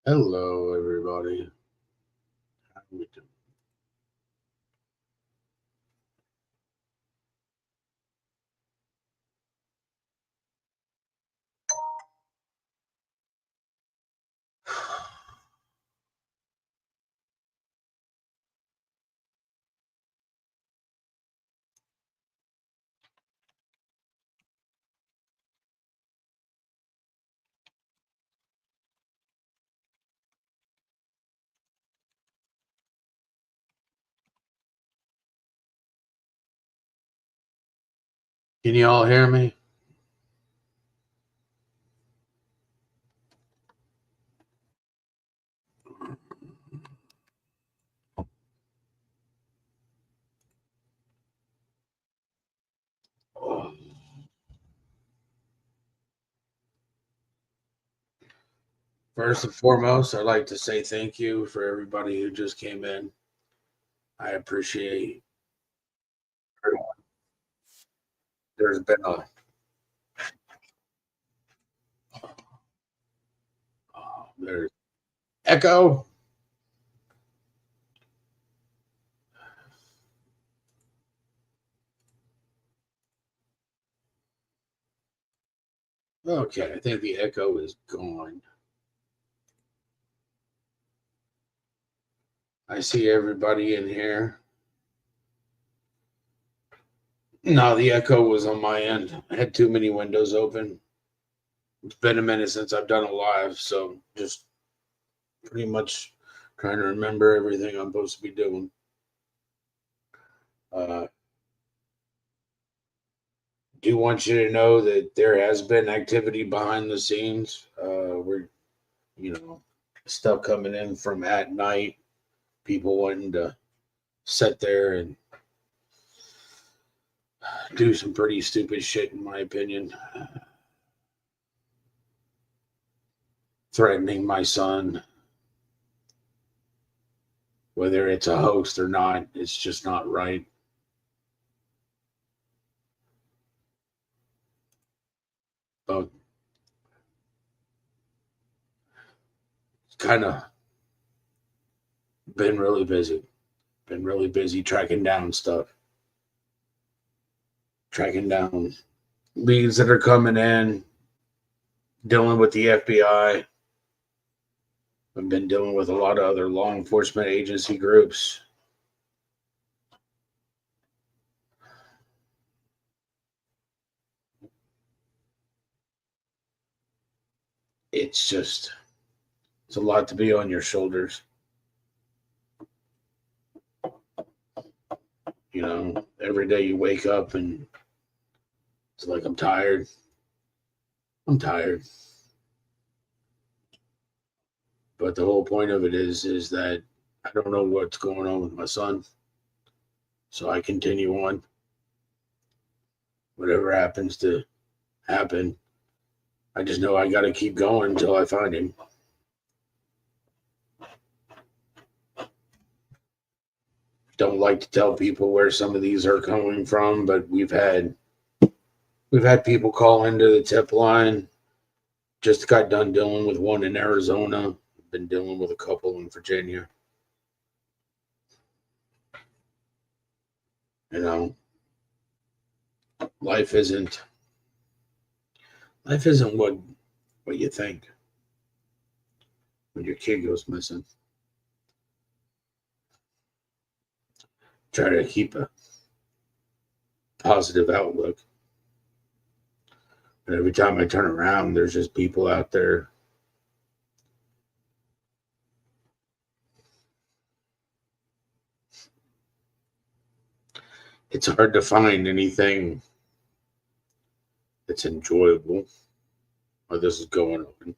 Hello, everybody. How we doing? Can you all hear me? Oh. First and foremost, I'd like to say thank you for everybody who just came in. I appreciate everyone. There's been a there's echo. Okay, I think the echo is gone. I see everybody in here. No, the echo was on my end. I had too many windows open. It's been a minute since I've done a live, so just pretty much trying to remember everything I'm supposed to be doing. Uh, do want you to know that there has been activity behind the scenes. We're, stuff coming in from at night, people wanting to sit there and do some pretty stupid shit, in my opinion. Threatening my son, whether it's a host or not, it's just not right. But it's kind of been really busy. Been really busy tracking down stuff, tracking down leads that are coming in, dealing with the FBI. I've been dealing with a lot of other law enforcement agency groups. It's just, it's a lot to be on your shoulders. Every day you wake up and it's like, I'm tired. I'm tired. But the whole point of it is that I don't know what's going on with my son. So I continue on. Whatever happens to happen, I just know I got to keep going until I find him. Don't like to tell people where some of these are coming from, but we've had people call into the tip line. Just got done dealing with one in Arizona. Been dealing with a couple in Virginia. You know, life isn't what you think when your kid goes missing. Try to keep a positive outlook. But every time I turn around, there's just people out there. It's hard to find anything that's enjoyable while this is going on.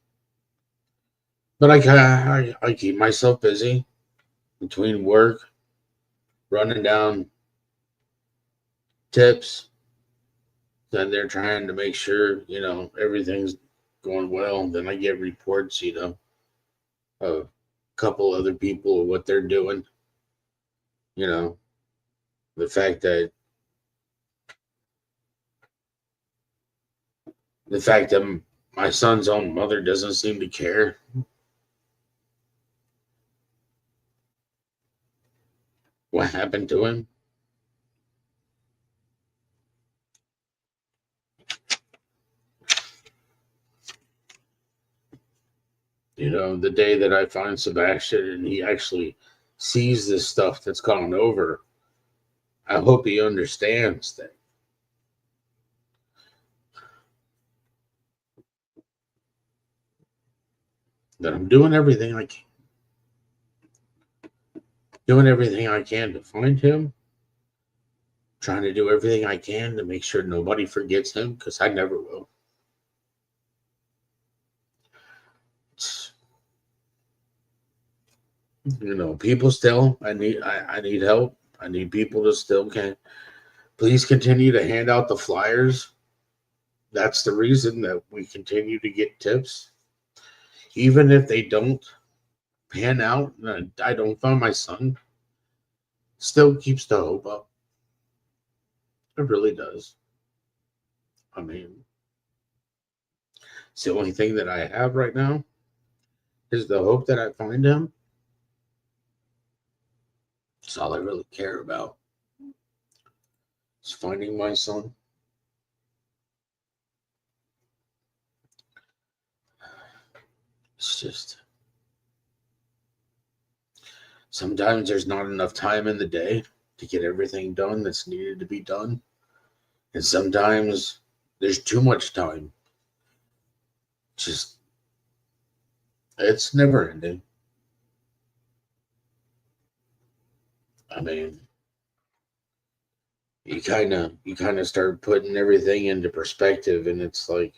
But I keep myself busy between work, running down tips. Then they're trying to make sure, everything's going well. Then I get reports, of a couple other people what they're doing. You know, the fact that my son's own mother doesn't seem to care. what happened to him. You know, the day that I find Sebastián and he actually sees this stuff that's gone over, I hope he understands that I'm doing everything I can, to find him, trying to do everything I can to make sure nobody forgets him, because I never will. You know, people still, I need help. I need people to still please continue to hand out the flyers. That's the reason that we continue to get tips. Even if they don't pan out and I don't find my son, still keeps the hope up. It really does. I mean, it's the only thing that I have right now is the hope that I find him. It's all I really care about. It's finding my son. It's just sometimes there's not enough time in the day to get everything done that's needed to be done. And sometimes there's too much time. Just, it's never ending. I mean, you kind of start putting everything into perspective, and it's like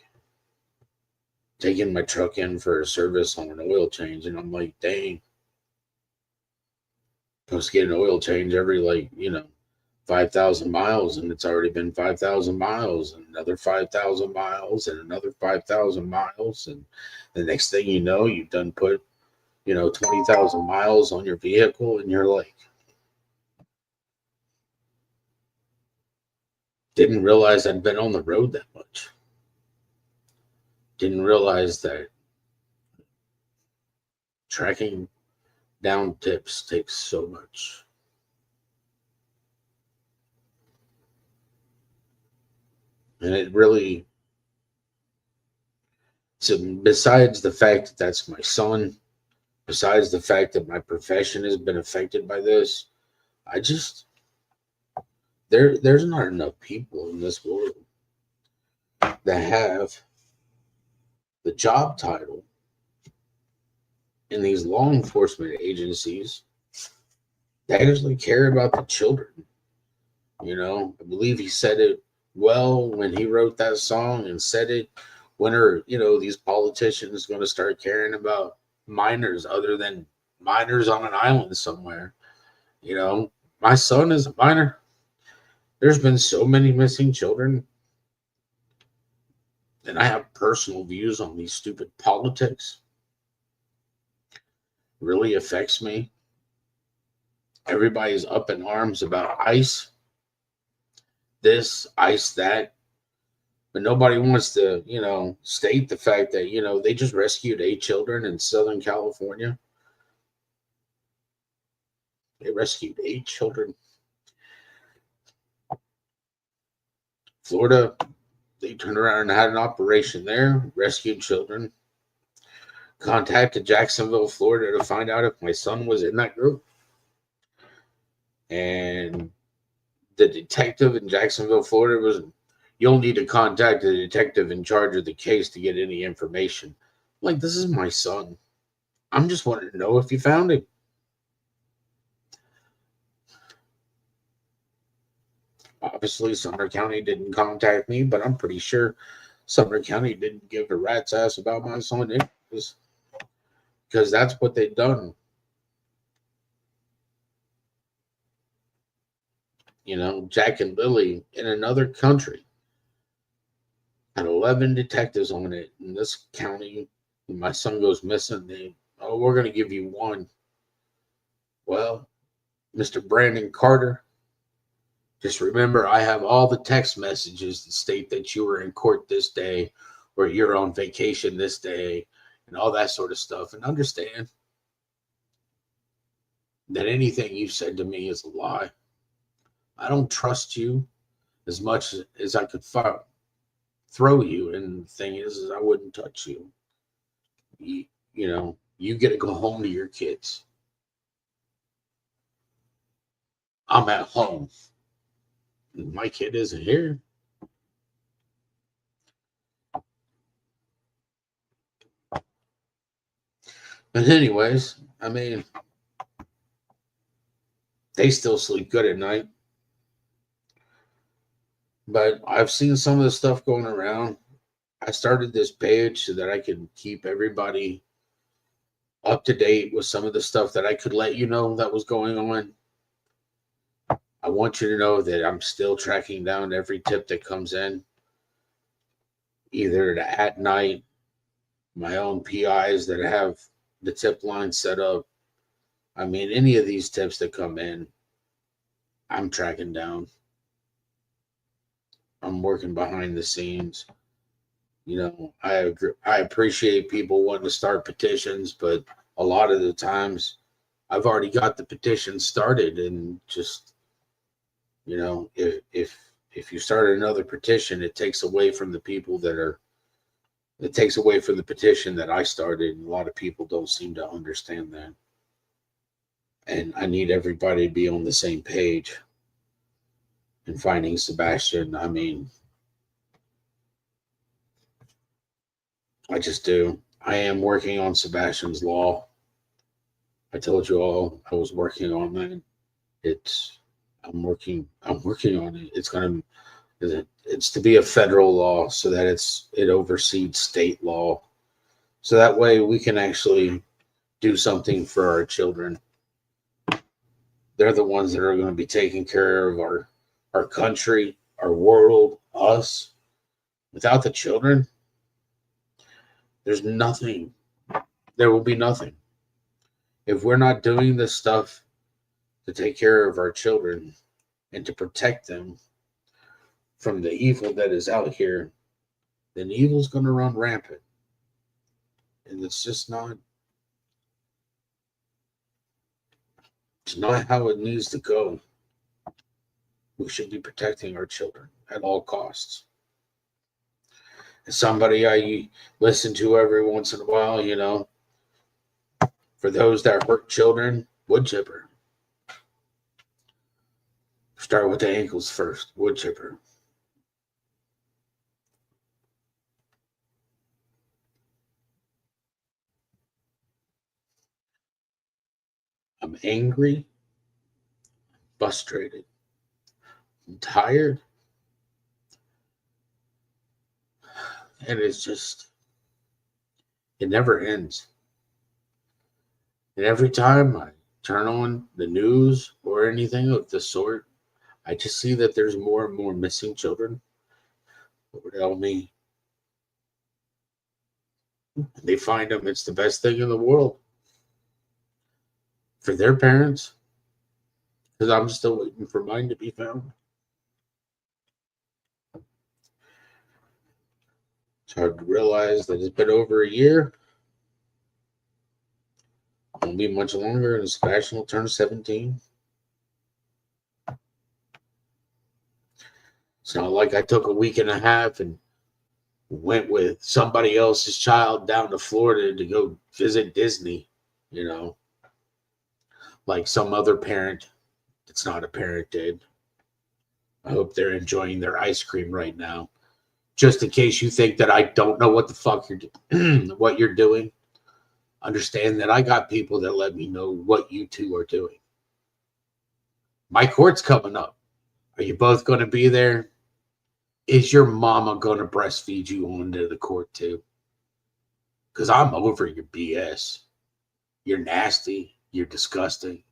taking my truck in for a service on an oil change, and I'm like, dang, supposed to get an oil change every 5,000 miles, and it's already been 5,000 miles, and another 5,000 miles, and another 5,000 miles, and the next thing you know, you've done put 20,000 miles on your vehicle, and you're like, didn't realize I'd been on the road that much. Didn't realize that tracking down tips takes so much. And it really, so besides the fact that that's my son, besides the fact that my profession has been affected by this, I just, there's not enough people in this world that have the job title in these law enforcement agencies that actually care about the children. I believe he said it well when he wrote that song, and said it when are these politicians going to start caring about minors other than minors on an island somewhere. My son is a minor. There's been so many missing children, and I have personal views on these stupid politics. Really affects me. Everybody's up in arms about ICE this, ICE that, but nobody wants to, state the fact that, they just rescued 8 children in Southern California. They rescued 8 children. Florida, they turned around and had an operation there, rescued children. Contacted Jacksonville, Florida to find out if my son was in that group. And the detective in Jacksonville, Florida was, you'll need to contact the detective in charge of the case to get any information. I'm like, this is my son. I'm just wanting to know if you found him. Obviously, Sumner County didn't contact me, but I'm pretty sure Sumner County didn't give a rat's ass about my son anyways, because that's what they've done. Jack and Lily in another country had 11 detectives on it. In this county, when my son goes missing, we're going to give you 1. Well, Mr. Brandon Carter, just remember, I have all the text messages that state that you were in court this day, or you're on vacation this day, and all that sort of stuff. And understand, that anything you said to me is a lie. I don't trust you as much as I could throw you. And the thing is I wouldn't touch you. You get to go home to your kids. I'm at home. My kid isn't here. But anyways, I mean, they still sleep good at night. But I've seen some of the stuff going around. I started this page so that I could keep everybody up to date with some of the stuff that I could let you know that was going on. I want you to know that I'm still tracking down every tip that comes in, either at night, my own PIs that have the tip line set up. I mean, any of these tips that come in, I'm tracking down. I'm working behind the scenes. I appreciate people wanting to start petitions, but a lot of the times I've already got the petition started, and just if you start another petition, it takes away from the people it takes away from the petition that I started, and a lot of people don't seem to understand that. And I need everybody to be on the same page. And finding Sebastián, I mean, I just do. I am working on Sebastián's law. I told you all I was working on that. I'm working on it. It's to be a federal law so that it oversees state law. So that way we can actually do something for our children. They're the ones that are going to be taking care of our country, our world, us. Without the children, there's nothing. There will be nothing. If we're not doing this stuff to take care of our children and to protect them from the evil that is out here, then evil's going to run rampant. And it's not how it needs to go. We should be protecting our children at all costs. As somebody I listen to every once in a while, for those that hurt children, wood chipper. Start with the ankles first, wood chipper. I'm angry, frustrated, I'm tired, and it never ends. And every time I turn on the news or anything of the sort, I just see that there's more and more missing children. What would tell me? They find them, it's the best thing in the world for their parents, because I'm still waiting for mine to be found. It's hard to realize that it's been over a year. It won't be much longer, and Sebastián will turn 17. It's not like I took a week and a half and went with somebody else's child down to Florida to go visit Disney, like some other parent that's not a parent did. I hope they're enjoying their ice cream right now. Just in case you think that I don't know what the fuck what you're doing, understand that I got people that let me know what you two are doing. My court's coming up. Are you both going to be there? Is your mama going to breastfeed you onto the court too? Because I'm over your BS. You're nasty. You're disgusting.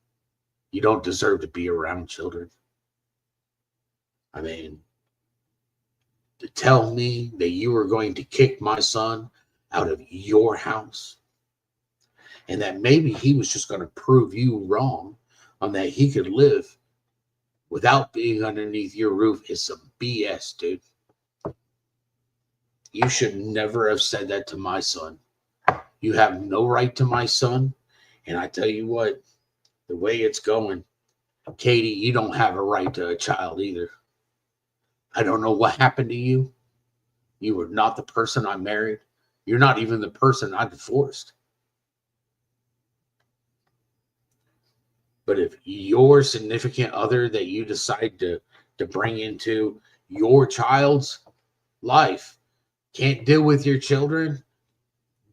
You don't deserve to be around children. I mean, to tell me that you were going to kick my son out of your house and that maybe he was just going to prove you wrong on that he could live without being underneath your roof is some BS, dude. You should never have said that to my son. You have no right to my son. And I tell you what, the way it's going, Katie, you don't have a right to a child either. I don't know what happened to you. You were not the person I married. You're not even the person I divorced. But if your significant other that you decide to bring into your child's life can't deal with your children,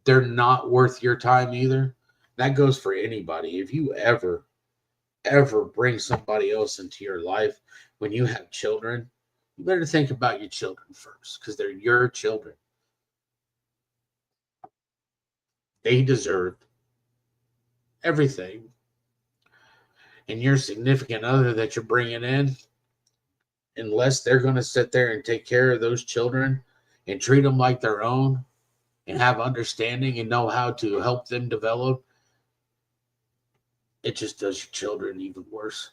they're not worth your time either. That goes for anybody. If you ever bring somebody else into your life when you have children, you better think about your children first, because they're your children. They deserve everything. And your significant other that you're bringing in, unless they're going to sit there and take care of those children and treat them like their own and have understanding and know how to help them develop, it just does your children even worse.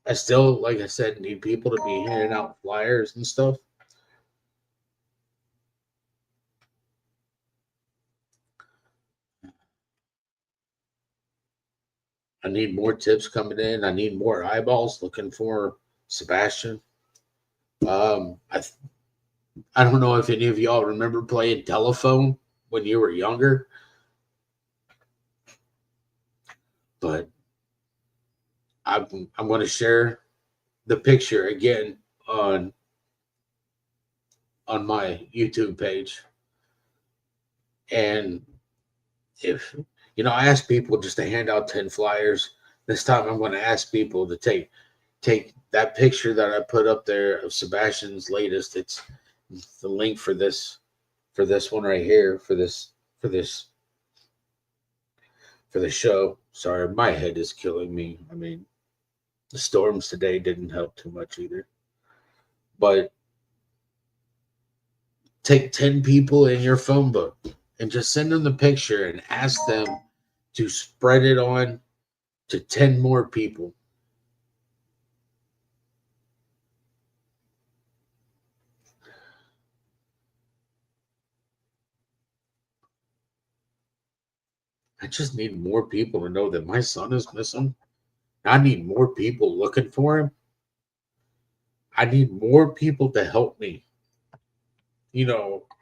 I still, like I said, need people to be handing out flyers and stuff. I need more tips coming in. I need more eyeballs looking for Sebastián. I don't know if any of y'all remember playing telephone when you were younger, but I'm going to share the picture again on my YouTube page. And if I ask people just to hand out 10 flyers. This time I'm going to ask people to take that picture that I put up there of Sebastián's latest. It's the link for this one right here for the show. Sorry, my head is killing me. I mean, the storms today didn't help too much either. But take 10 people in your phone book and just send them the picture and ask them to spread it on to 10 more people. I just need more people to know that my son is missing. I need more people looking for him. I need more people to help me.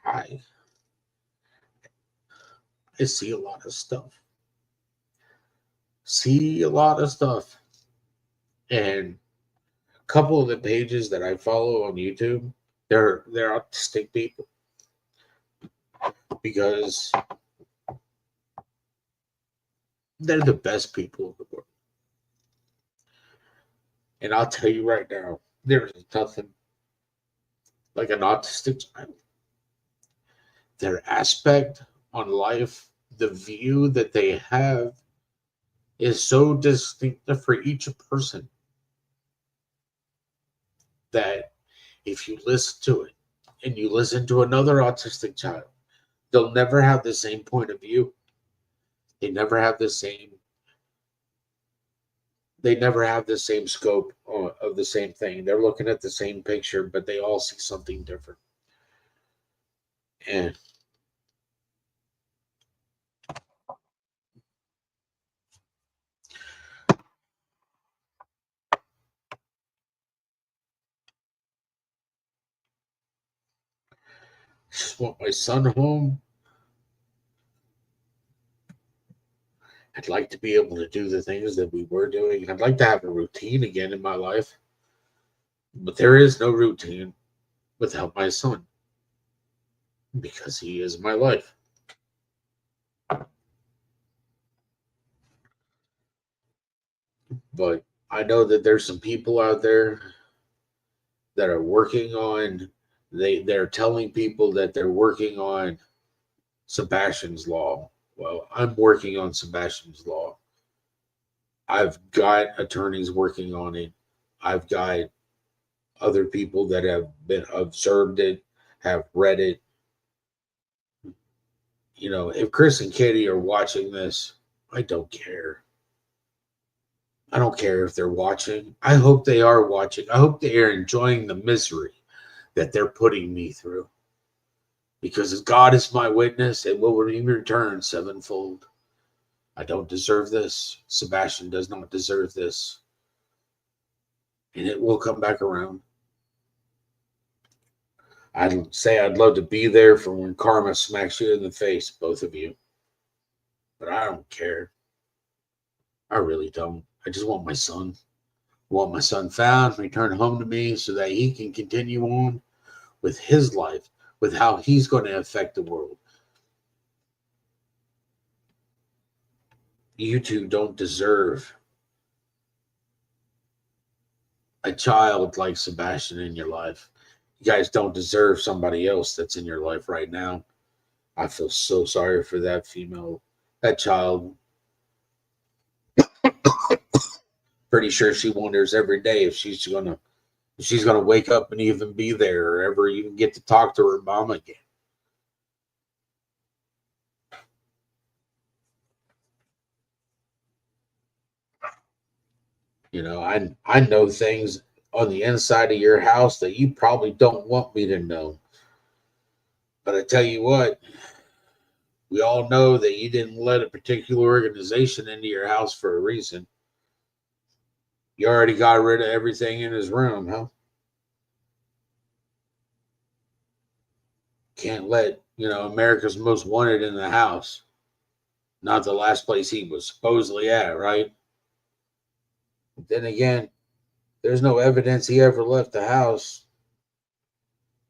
I see a lot of stuff. And a couple of the pages that I follow on YouTube, they're autistic people, because they're the best people in the world. And I'll tell you right now, there's nothing like an autistic child. Their aspect on life, the view that they have, is so distinctive for each person that if you listen to it and you listen to another autistic child, they'll never have the same point of view. They never have the same scope of the same thing. They're looking at the same picture, but they all see something different. And I just want my son home. I'd like to be able to do the things that we were doing. I'd like to have a routine again in my life. But there is no routine without my son, because he is my life. But I know that there's some people out there that are working on, they're telling people that they're working on Sebastián's law. Well, I'm working on Sebastián's law. I've got attorneys working on it. I've got other people that have been observed it, have read it. If Chris and Katie are watching this, I don't care. I don't care if they're watching. I hope they are watching. I hope they are enjoying the misery that they're putting me through. Because as God is my witness, it will return sevenfold. I don't deserve this. Sebastián does not deserve this. And it will come back around. I'd say I'd love to be there for when karma smacks you in the face, both of you. But I don't care. I really don't. I just want my son. I want my son found, returned home to me so that he can continue on with his life, with how he's going to affect the world. You two don't deserve a child like Sebastián in your life. You guys don't deserve somebody else that's in your life right now. I feel so sorry for that female, that child. Pretty sure she wonders every day if she's gonna wake up and even be there or ever even get to talk to her mom again. You know, I know things on the inside of your house that you probably don't want me to know. But I tell you what, we all know that you didn't let a particular organization into your house for a reason. You already got rid of everything in his room, huh? Can't let, America's Most Wanted in the house. Not the last place he was supposedly at, right? But then again, there's no evidence he ever left the house.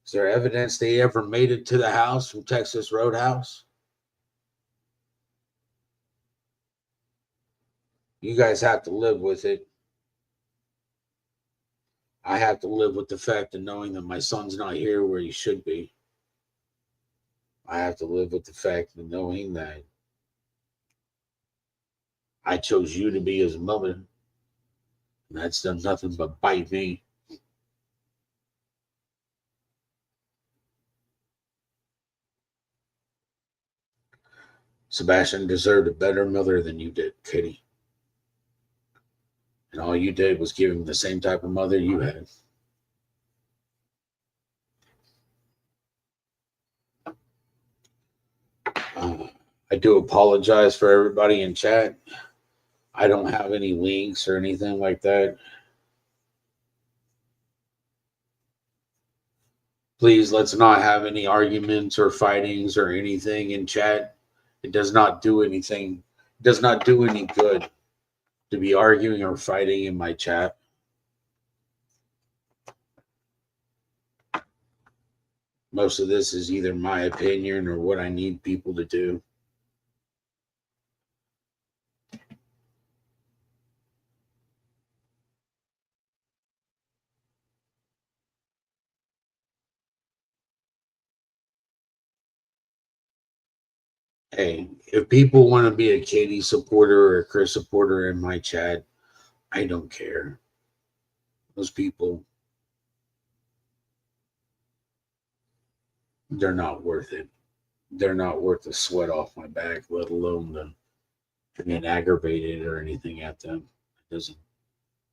Is there evidence that he ever made it to the house from Texas Roadhouse? You guys have to live with it. I have to live with the fact of knowing that my son's not here where he should be. I have to live with the fact of knowing that I chose you to be his mother. And that's done nothing but bite me. Sebastián deserved a better mother than you did, Katie. And all you did was give him the same type of mother you had. I do apologize for everybody in chat. I don't have any links or anything like that. Please, let's not have any arguments or fightings or anything in chat. It does not do anything. It does not do any good to be arguing or fighting in my chat. Most of this is either my opinion or what I need people to do. Hey, if people want to be a Katie supporter or a Chris supporter in my chat, I don't care. Those people, they're not worth it. They're not worth the sweat off my back, let alone to being aggravated or anything at them. It doesn't.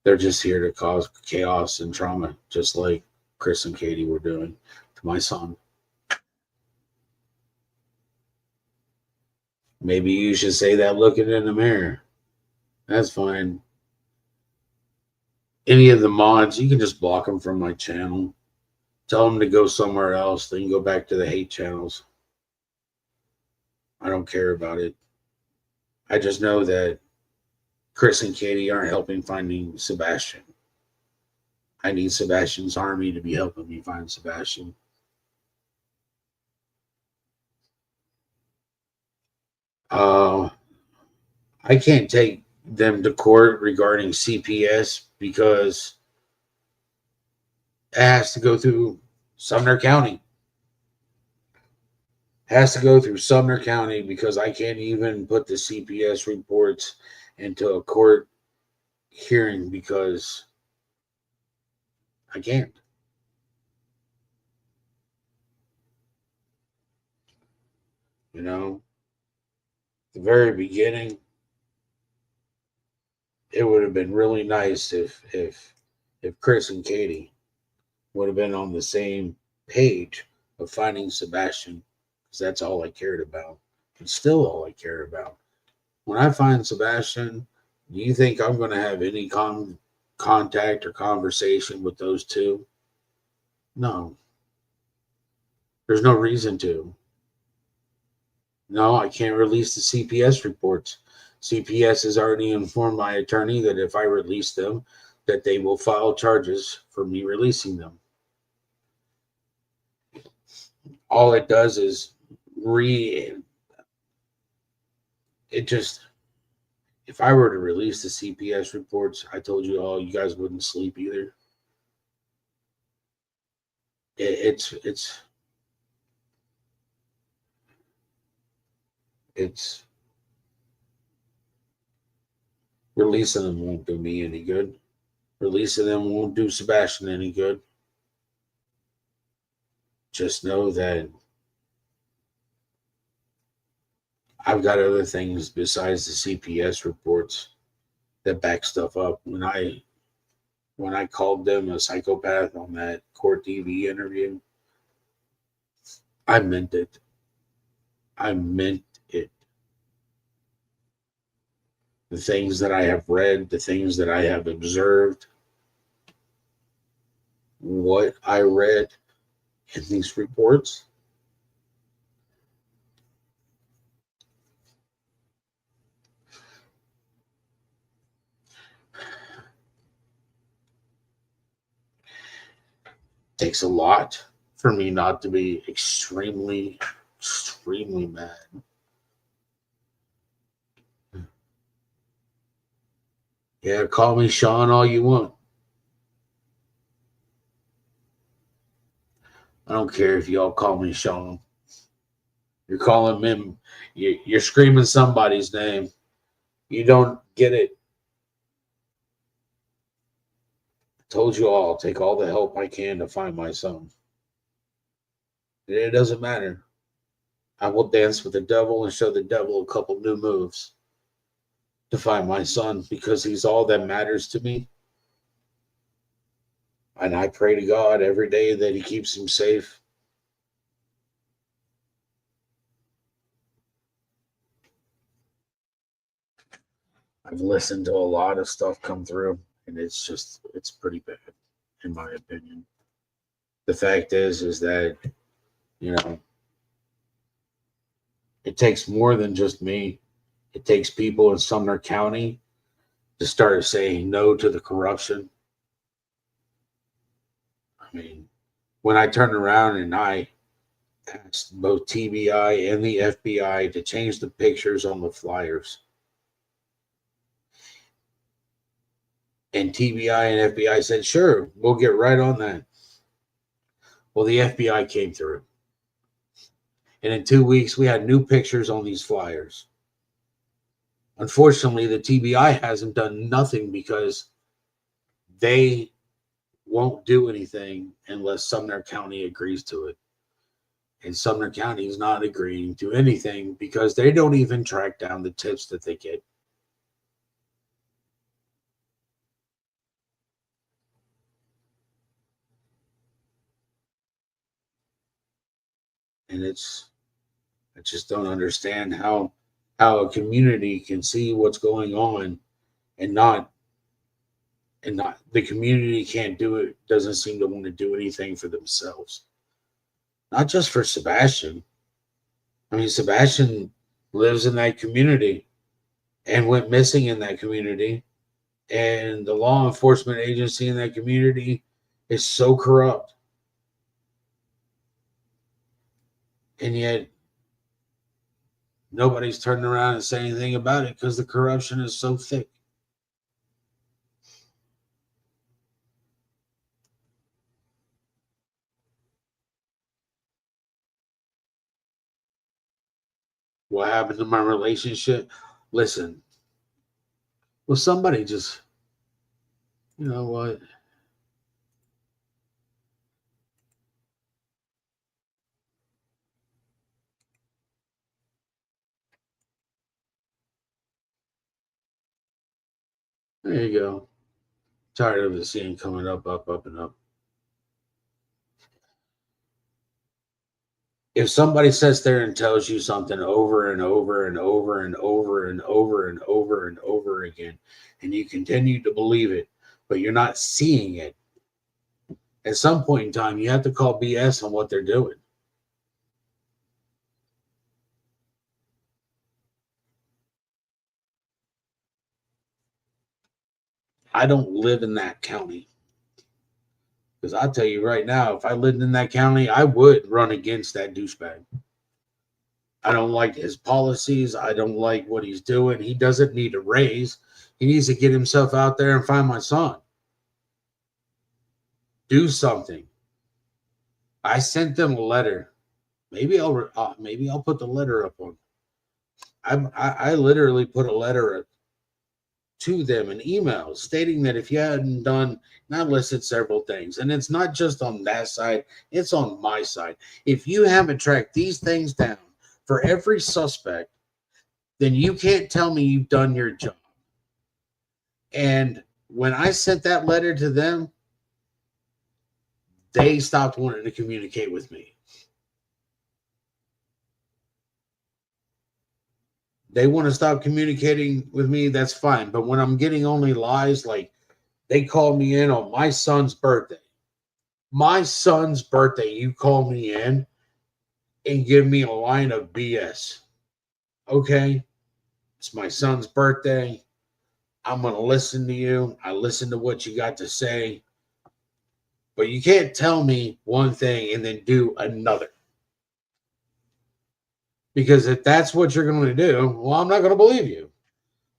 They're just here to cause chaos and trauma, just like Chris and Katie were doing to my son. Maybe you should say that looking in the mirror. That's fine. Any of the mods, you can just block them from my channel. Tell them to go somewhere else. They can go back to the hate channels. I don't care about it. I just know that Chris and Katie aren't helping finding Sebastián. I need Sebastián's army to be helping me find Sebastián. I can't take them to court regarding CPS because it has to go through Sumner County. It has to go through Sumner County because I can't even put the CPS reports into a court hearing because I can't. You know, at the very beginning, it would have been really nice if Chris and Katie would have been on the same page of finding Sebastián. because that's all I cared about. It's still all I care about. When I find Sebastian, do you think I'm going to have any contact or conversation with those two? No, there's no reason to. No, I can't release the CPS reports. CPS has already informed my attorney that if I release them, that they will file charges for me releasing them. All it does is it just, if I were to release the CPS reports, I told you all, you guys wouldn't sleep either. It's it's releasing them won't do me any good. Releasing them won't do Sebastian any good. Just know that I've got other things besides the CPS reports that back stuff up. When I called them a psychopath on that court TV interview, I meant it. I meant it. The things that I have read, the things that I have observed, what I read in these reports, takes a lot for me not to be extremely, extremely mad. Yeah, call me Sean all you want. I don't care if y'all call me Sean. You're calling him, you're screaming somebody's name. You don't get it. I told you all, I'll take all the help I can to find my son. It doesn't matter. I will dance with the devil and show the devil a couple new moves to find my son because he's all that matters to me. And I pray to God every day that he keeps him safe. I've listened to a lot of stuff come through, and it's pretty bad, in my opinion. The fact is that, you know, it takes more than just me. It takes people in Sumner County to start saying no to the corruption. I mean, when I turned around and I asked both TBI and the FBI to change the pictures on the flyers, and TBI and FBI said, sure, we'll get right on that. Well, the FBI came through. And in 2 weeks, we had new pictures on these flyers. Unfortunately, the TBI hasn't done nothing because they won't do anything unless Sumner County agrees to it. And Sumner County is not agreeing to anything because they don't even track down the tips that they get. And I just don't understand how a community can see what's going on and not the community can't do it, doesn't seem to want to do anything for themselves. Not just for Sebastian. I mean, Sebastian lives in that community and went missing in that community. And the law enforcement agency in that community is so corrupt. And yet nobody's turning around and saying anything about it because the corruption is so thick. What happened to my relationship? Listen, well, somebody just, you know what? There you go. Tired of the seeing coming up, up, up, and up. If somebody sits there and tells you something over and over and over and over and over and over and over again, and you continue to believe it, but you're not seeing it, at some point in time, you have to call BS on what they're doing. I don't live in that county. Because I'll tell you right now, if I lived in that county, I would run against that douchebag. I don't like his policies. I don't like what he's doing. He doesn't need a raise. He needs to get himself out there and find my son. Do something. I sent them a letter. Maybe I'll put the letter up on. I literally put a letter to them, an email stating that if you hadn't done, and I listed several things, and it's not just on that side, it's on my side. If you haven't tracked these things down for every suspect, then you can't tell me you've done your job. And when I sent that letter to them, they stopped wanting to communicate with me. They want to stop communicating with me, that's fine. But when I'm getting only lies, like they called me in on my son's birthday. My son's birthday, you call me in and give me a line of BS. Okay, it's my son's birthday. I'm going to listen to you. I listen to what you got to say. But you can't tell me one thing and then do another. Because if that's what you're going to do, well, I'm not going to believe you.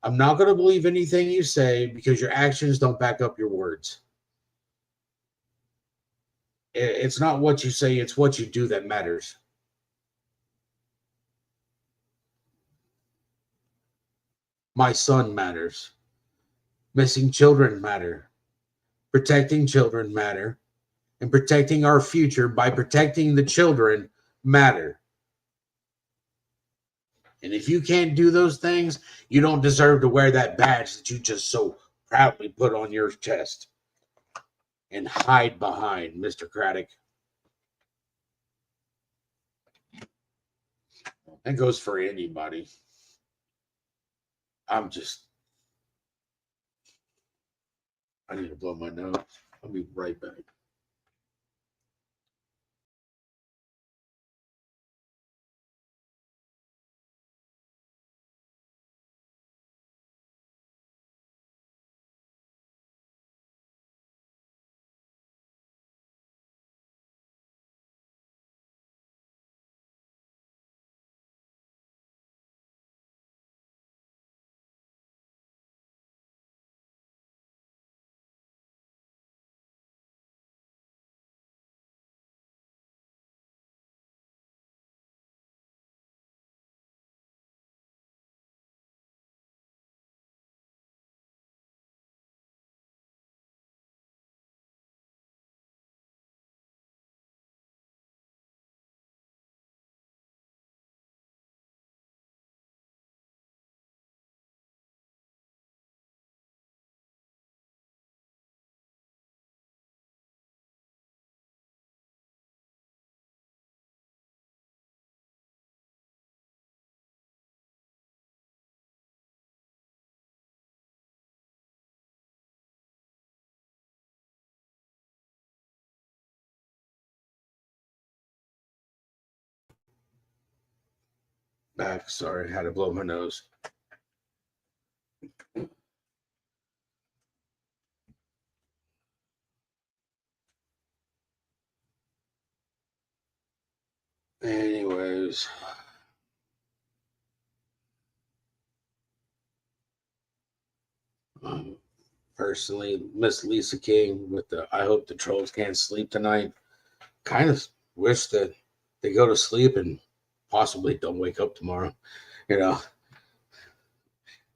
I'm not going to believe anything you say because your actions don't back up your words. It's not what you say, it's what you do that matters. My son matters. Missing children matter. Protecting children matter. And protecting our future by protecting the children matter. And if you can't do those things, you don't deserve to wear that badge that you just so proudly put on your chest and hide behind, Mr. Craddock. That goes for anybody. I need to blow my nose. I'll be right back. Back. Sorry, I had to blow my nose. Anyways. Personally, Miss Lisa King with the I hope the trolls can't sleep tonight. Kind of wish that they go to sleep and possibly don't wake up tomorrow, you know,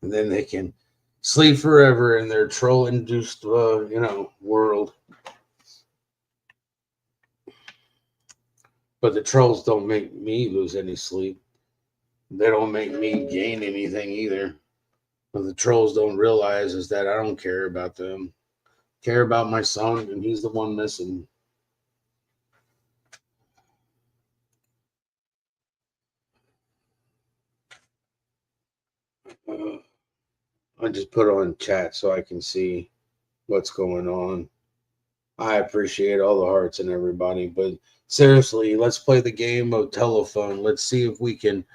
and then they can sleep forever in their troll induced, world. But the trolls don't make me lose any sleep. They don't make me gain anything either. What the trolls don't realize is that I don't care about them. Care about my son, and he's the one missing. I just put on chat so I can see what's going on. I appreciate all the hearts and everybody, but seriously, let's play the game of telephone. Let's see if we can,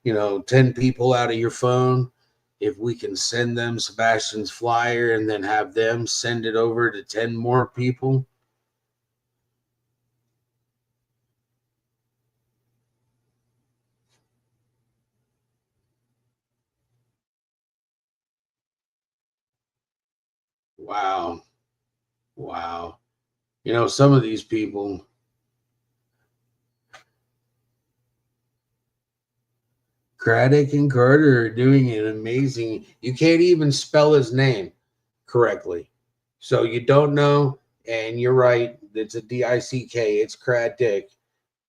10 people out of your phone, if we can send them Sebastian's flyer and then have them send it over to 10 more people. Wow. Wow. Some of these people, Craddock and Carter, are doing an amazing. You can't even spell his name correctly. So you don't know, and you're right. It's a D-I-C-K. It's Craddock,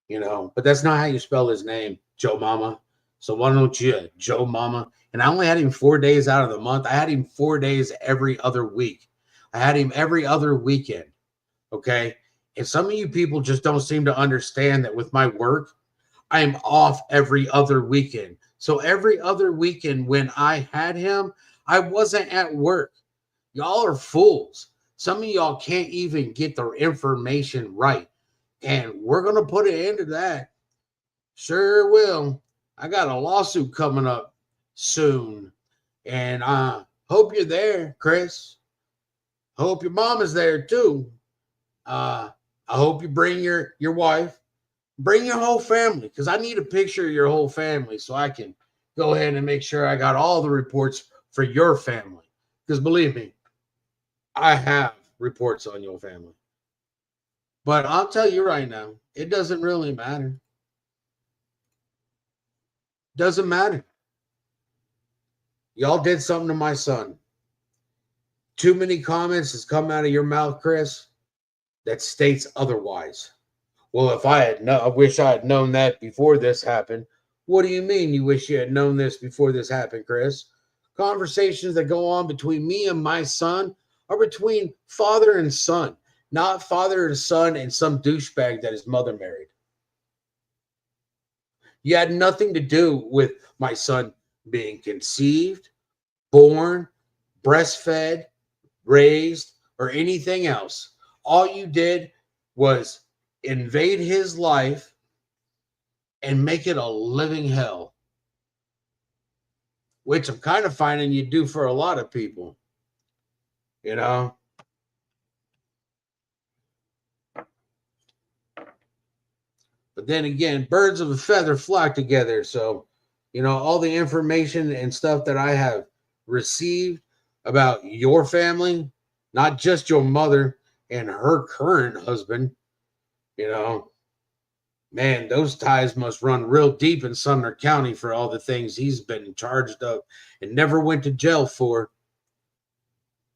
but that's not how you spell his name, Joe Mama. So why don't you, Joe Mama? And I only had him 4 days out of the month. I had him 4 days every other week. I had him every other weekend. Okay. And some of you people just don't seem to understand that with my work, I am off every other weekend. So every other weekend when I had him, I wasn't at work. Y'all are fools. Some of y'all can't even get their information right. And we're going to put an end to that. Sure will. I got a lawsuit coming up soon. And I hope you're there, Chris. Hope your mom is there too. I hope you bring your wife. Bring your whole family because I need a picture of your whole family so I can go ahead and make sure I got all the reports for your family. Because believe me, I have reports on your family. But I'll tell you right now, it doesn't really matter. Doesn't matter. Y'all did something to my son. Too many comments has come out of your mouth, Chris, that states otherwise. Well, if I wish I had known that before this happened. What do you mean you wish you had known this before this happened, Chris? Conversations that go on between me and my son are between father and son, not father and son and some douchebag that his mother married. You had nothing to do with my son being conceived, born, breastfed, raised, or anything else. All you did was invade his life and make it a living hell, which I'm kind of finding you do for a lot of people, you know? But then again, birds of a feather flock together. So, all the information and stuff that I have received about your family, not just your mother and her current husband, you know, man, those ties must run real deep in Sumner County for all the things he's been charged of and never went to jail for.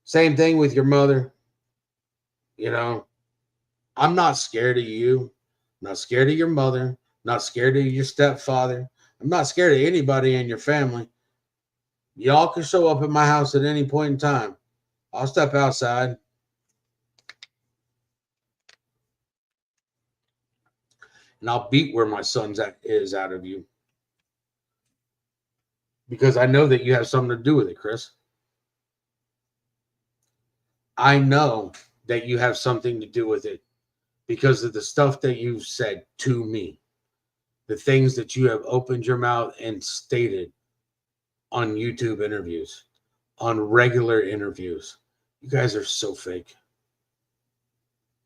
Same thing with your mother. You know, I'm not scared of you. I'm not scared of your mother. I'm not scared of your stepfather. I'm not scared of anybody in your family. Y'all can show up at my house at any point in time. I'll step outside and I'll beat where my son's is out of you because I know that you have something to do with it, Chris. I know that you have something to do with it because of the stuff that you've said to me, the things that you have opened your mouth and stated on YouTube interviews, on regular interviews. You guys are so fake.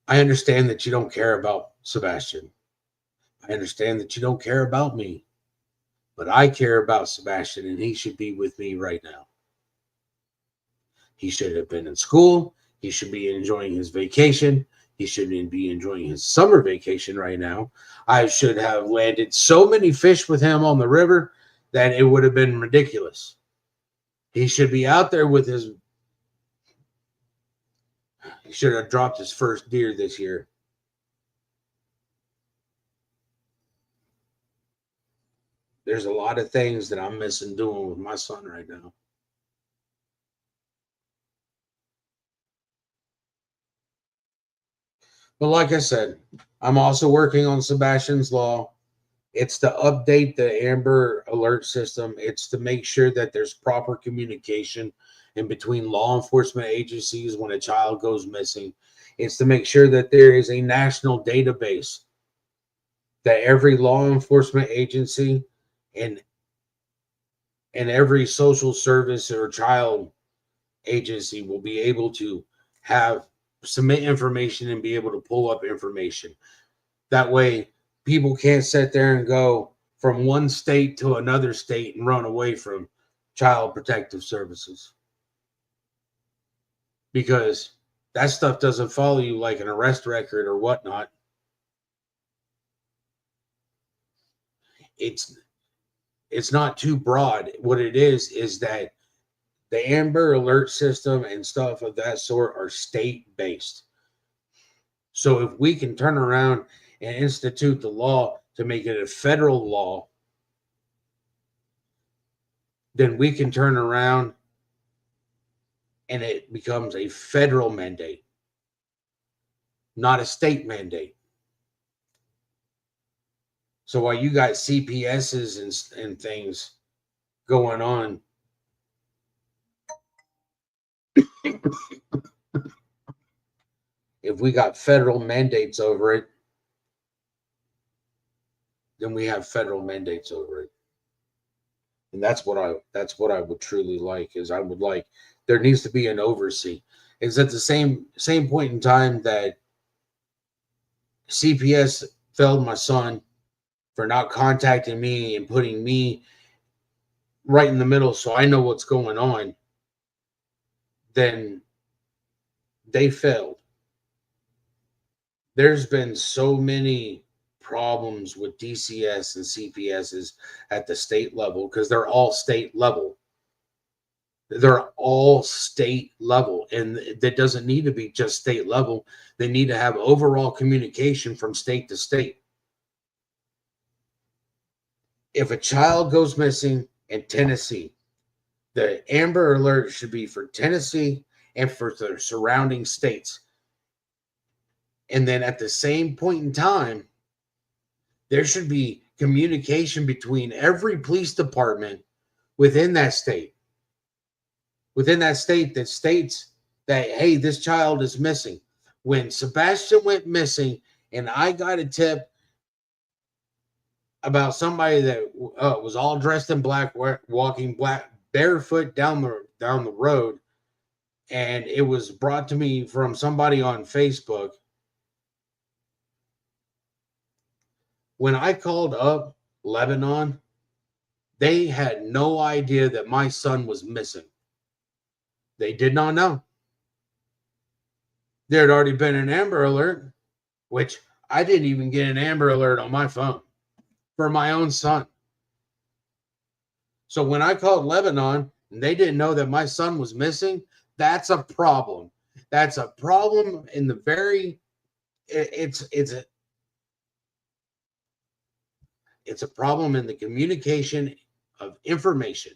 I understand that you don't care about Sebastian. I understand that you don't care about me, but I care about Sebastian and he should be with me right now. He should have been in school. He should be enjoying his vacation. He shouldn't be enjoying his summer vacation right now. I should have landed so many fish with him on the river that it would have been ridiculous. He should be out there with he should have dropped his first deer this year. There's a lot of things that I'm missing doing with my son right now. But like I said, I'm also working on Sebastian's law. It's to update the Amber Alert system. It's to make sure that there's proper communication in between law enforcement agencies when a child goes missing. It's to make sure that there is a national database that every law enforcement agency and every social service or child agency will be able to have submit information and be able to pull up information. That way, people can't sit there and go from one state to another state and run away from child protective services, because that stuff doesn't follow you like an arrest record or whatnot. It's it's not too broad. What it is that the Amber Alert system and stuff of that sort are state based. So if we can turn around and institute the law to make it a federal law, then we can turn around and it becomes a federal mandate, not a state mandate. So while you got CPSs and things going on, if we got federal mandates over it, then we have federal mandates over it. And that's what I would truly like. Is I would like, there needs to be an oversee. It's at the same point in time that CPS failed my son for not contacting me and putting me right in the middle so I know what's going on, then they failed. There's been so many problems with DCS and CPSs at the state level because they're all state level. They're all state level, and that doesn't need to be just state level. They need to have overall communication from state to state. If a child goes missing in Tennessee, the Amber Alert should be for Tennessee and for the surrounding states. And then at the same point in time, there should be communication between every police department within that state. Within that state that states that, hey, this child is missing. When Sebastián went missing and I got a tip about somebody that was all dressed in black, walking black barefoot down the road, and it was brought to me from somebody on Facebook. When I called up Lebanon, they had no idea that my son was missing. They did not know. There had already been an Amber Alert, which I didn't even get an Amber Alert on my phone for my own son. So when I called Lebanon and they didn't know that my son was missing, that's a problem. That's a problem in the very, it's a problem in the communication of information.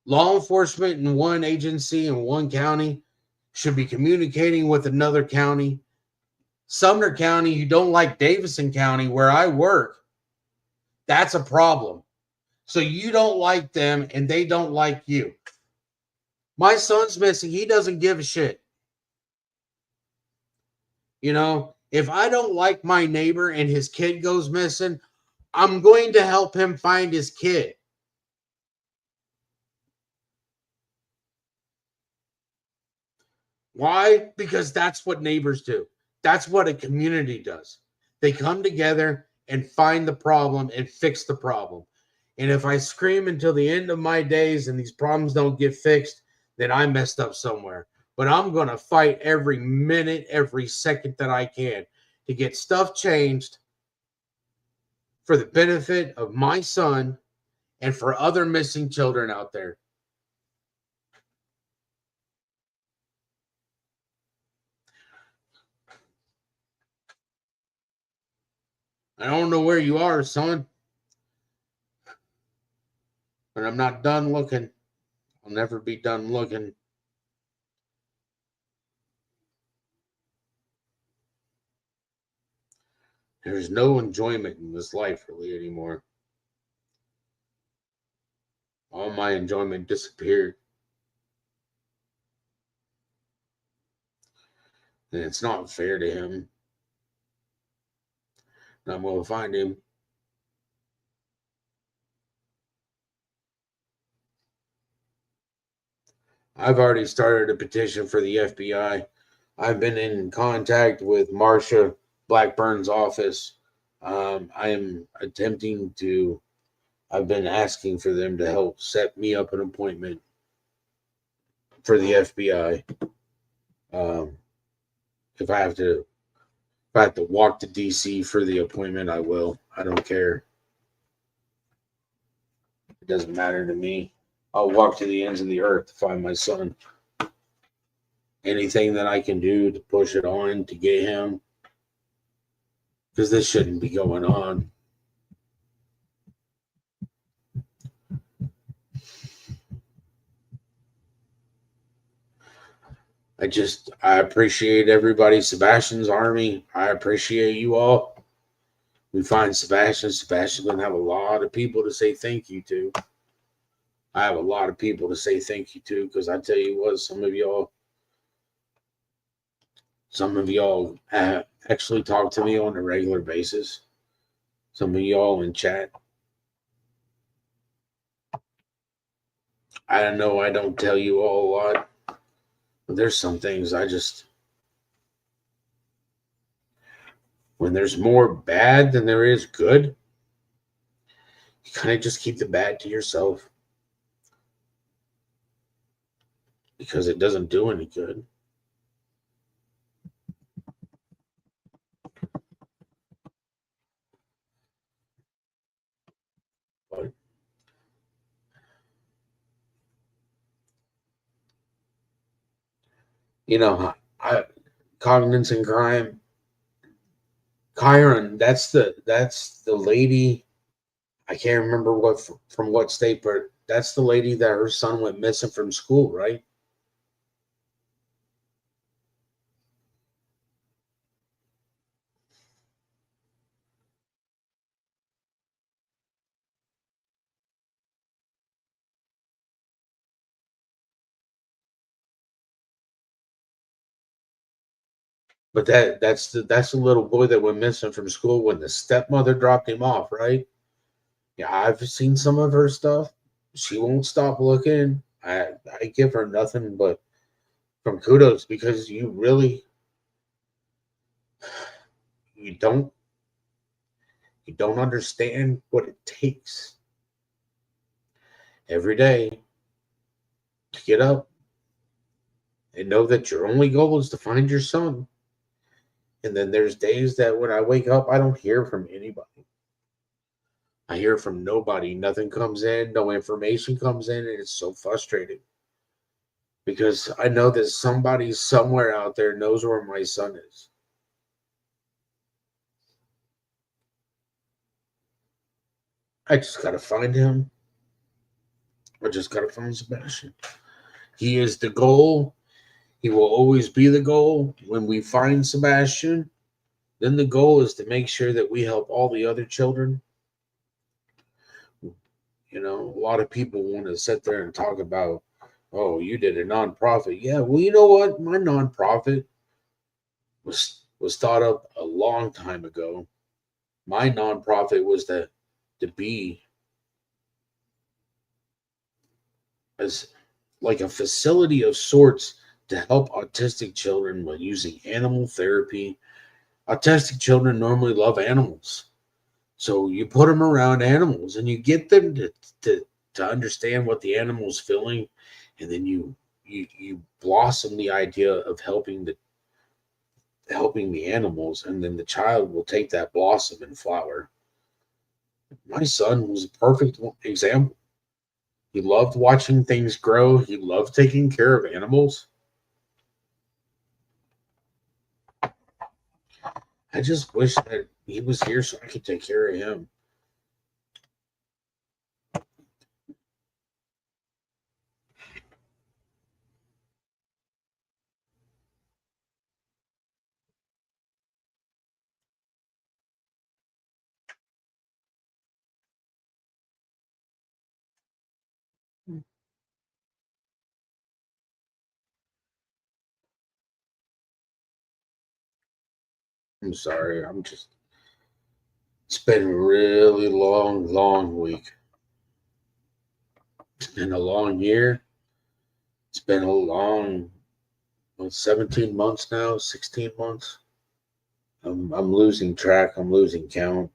Law enforcement in one agency in one county should be communicating with another county. Sumner County, you don't like Davison County, where I work, that's a problem. So you don't like them and they don't like you. My son's missing. He doesn't give a shit. You know, if I don't like my neighbor and his kid goes missing, I'm going to help him find his kid. Why? Because that's what neighbors do. That's what a community does. They come together and find the problem and fix the problem. And if I scream until the end of my days and these problems don't get fixed, then I messed up somewhere. But I'm going to fight every minute, every second that I can to get stuff changed for the benefit of my son and for other missing children out there. I don't know where you are, son, but I'm not done looking. I'll never be done looking. There's no enjoyment in this life really anymore. All my enjoyment disappeared. And it's not fair to him. And I'm going to find him. I've already started a petition for the FBI. I've been in contact with Marsha Blackburn's office. I am attempting to, I've been asking for them to help set me up an appointment for the FBI. Um, if I have to, if I have to walk to DC for the appointment, I will. I don't care. It doesn't matter to me. I'll walk to the ends of the earth to find my son. Anything that I can do to push it on to get him, because this shouldn't be going on. I appreciate everybody. Sebastian's army. I appreciate you all. We find Sebastian. Sebastian's going to have a lot of people to say thank you to. I have a lot of people to say thank you to, because I tell you what, some of y'all actually talk to me on a regular basis. Some of y'all in chat. I don't know. I don't tell you all a lot. But there's some things when there's more bad than there is good, you kind of just keep the bad to yourself, because it doesn't do any good. But cognizant crime. Kyron, that's the lady. I can't remember from what state, but that's the lady that her son went missing from school, right? But that's the little boy that went missing from school when the stepmother dropped him off, right? Yeah, I've seen some of her stuff. She won't stop looking. I give her nothing but from kudos, because you don't you don't understand what it takes every day to get up and know that your only goal is to find your son. And then there's days that when I wake up, I don't hear from anybody. I hear from nobody. Nothing comes in, no information comes in, and it's so frustrating, because I know that somebody somewhere out there knows where my son is. I just got to find him. I just got to find Sebastian. He is the goal. He will always be the goal. When we find Sebastian, then the goal is to make sure that we help all the other children. A lot of people want to sit there and talk about, oh, you did a nonprofit. Yeah, well, you know what? My nonprofit was thought up a long time ago. My nonprofit was to be as like a facility of sorts to help autistic children with using animal therapy. Autistic children normally love animals. So you put them around animals and you get them to understand what the animal's feeling, and then you blossom the idea of helping the animals, and then the child will take that blossom and flower. My son was a perfect example. He loved watching things grow. He loved taking care of animals. I just wish that he was here so I could take care of him. I'm sorry. It's been a really long week. It's been a long year. It's been a long, 17 months now, 16 months. I'm losing track. I'm losing count.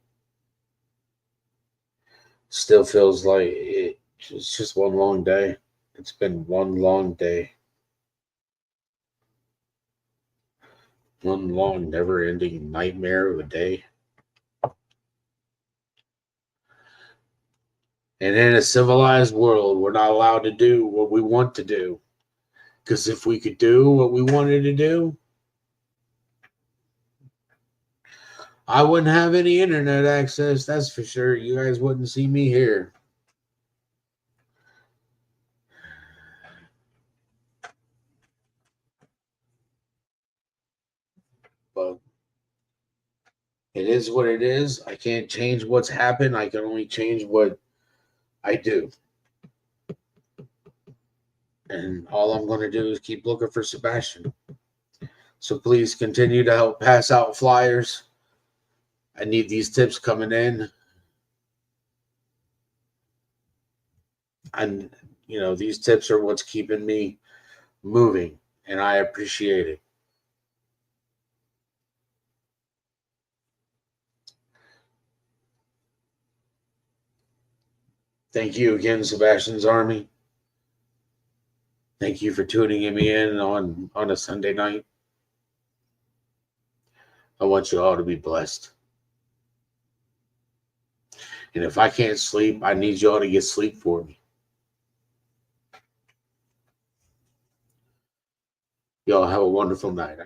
Still feels like it's just one long day. It's been one long day. One long, never ending nightmare of a day. And in a civilized world, we're not allowed to do what we want to do. Because if we could do what we wanted to do, I wouldn't have any internet access. That's for sure. You guys wouldn't see me here. But it is what it is. I can't change what's happened. I can only change what I do. And all I'm going to do is keep looking for Sebastián. So please continue to help pass out flyers. I need these tips coming in. And, these tips are what's keeping me moving. And I appreciate it. Thank you again, Sebastián's Army. Thank you for tuning me in on a Sunday night. I want you all to be blessed. And if I can't sleep, I need you all to get sleep for me. Y'all have a wonderful night.